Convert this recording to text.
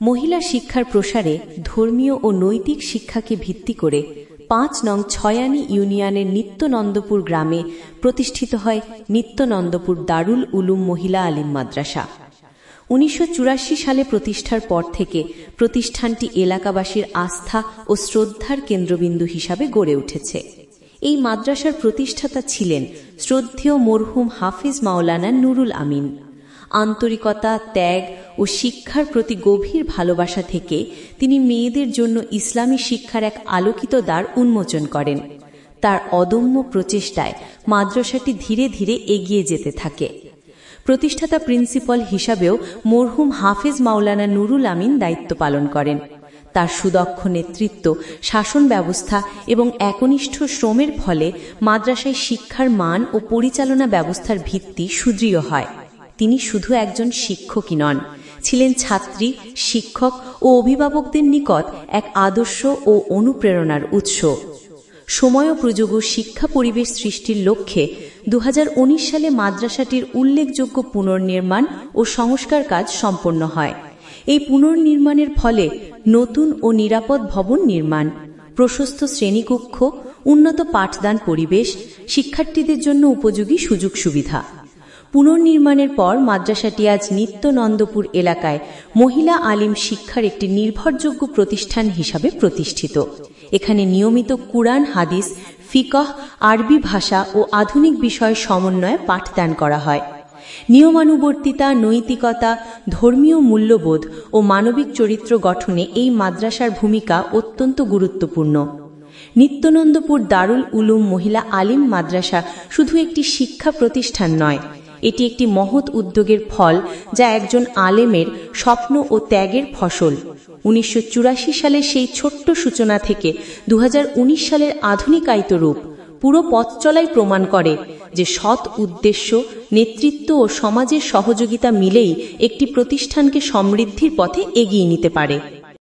মহিলা শিক্ষার প্রসারে ধর্মীয় ও নৈতিক শিক্ষাকে ভিত্তি করে ৫ নং ছয়ানি ইউনিয়নের নিত্যনন্দপুর গ্রামে প্রতিষ্ঠিত হয় নিত্যনন্দপুর দারুল উলুম মহিলা আলিম মাদ্রাসা। ১৯৮৪ সালে প্রতিষ্ঠার পর থেকে প্রতিষ্ঠানটি এলাকাবাসীর আস্থা ও শ্রদ্ধার কেন্দ্রবিন্দু হিসাবে গড়ে উঠেছে। এই মাদ্রাসার প্রতিষ্ঠাতা ছিলেন শ্রদ্ধেয় মরহুম হাফিজ মাওলানা নুরুল আমিন। আন্তরিকতা, ত্যাগ ও শিক্ষার প্রতি গভীর ভালোবাসা থেকে তিনি মেয়েদের জন্য ইসলামী শিক্ষার এক আলোকিত দ্বার উন্মোচন করেন। তার অদম্য প্রচেষ্টায় মাদ্রাসাটি ধীরে ধীরে এগিয়ে যেতে থাকে। প্রতিষ্ঠাতা প্রিন্সিপাল হিসাবেও মরহুম হাফিজ মাওলানা নুরুল আমিন দায়িত্ব পালন করেন। তার সুদক্ষ নেতৃত্ব, শাসন ব্যবস্থা এবং একনিষ্ঠ শ্রমের ফলে মাদ্রাসায় শিক্ষার মান ও পরিচালনা ব্যবস্থার ভিত্তি সুদৃঢ় হয়। তিনি শুধু একজন শিক্ষকই নন, ছিলেন ছাত্রী, শিক্ষক ও অভিভাবকদের নিকট এক আদর্শ ও অনুপ্রেরণার উৎস। সময়োপযোগী শিক্ষা পরিবেশ সৃষ্টির লক্ষ্যে ২০১৯ সালে মাদ্রাসাটির উল্লেখযোগ্য পুনর্নির্মাণ ও সংস্কার কাজ সম্পন্ন হয়। এই পুনর্নির্মাণের ফলে নতুন ও নিরাপদ ভবন নির্মাণ, প্রশস্ত শ্রেণীকক্ষ, উন্নত পাঠদান পরিবেশ, শিক্ষার্থীদের জন্য উপযোগী সুযোগ সুবিধা। পুনর্নির্মাণের পর মাদ্রাসাটি আজ নিত্যনন্দপুর এলাকায় মহিলা আলিম শিক্ষার একটি নির্ভরযোগ্য প্রতিষ্ঠান হিসাবে প্রতিষ্ঠিত। এখানে নিয়মিত কুরআন, হাদিস, ফিকহ, আরবি ভাষা ও আধুনিক বিষয় সমন্বয়ে পাঠদান করা হয়। নিয়মানুবর্তিতা, নৈতিকতা, ধর্মীয় মূল্যবোধ ও মানবিক চরিত্র গঠনে এই মাদ্রাসার ভূমিকা অত্যন্ত গুরুত্বপূর্ণ। নিত্যনন্দপুর দারুল উলুম মহিলা আলিম মাদ্রাসা শুধু একটি শিক্ষা প্রতিষ্ঠান নয়, এটি একটি মহৎ উদ্যোগের ফল, যা একজন আলেমের স্বপ্ন ও ত্যাগের ফসল। ১৯৮৪ সালের সেই ছোট্ট সূচনা থেকে ২০১৯ সালের আধুনিকায়িত রূপ, পুরো পথ চলাই প্রমাণ করে যে সৎ উদ্দেশ্য, নেতৃত্ব ও সমাজের সহযোগিতা মিলেই একটি প্রতিষ্ঠানকে সমৃদ্ধির পথে এগিয়ে নিতে পারে।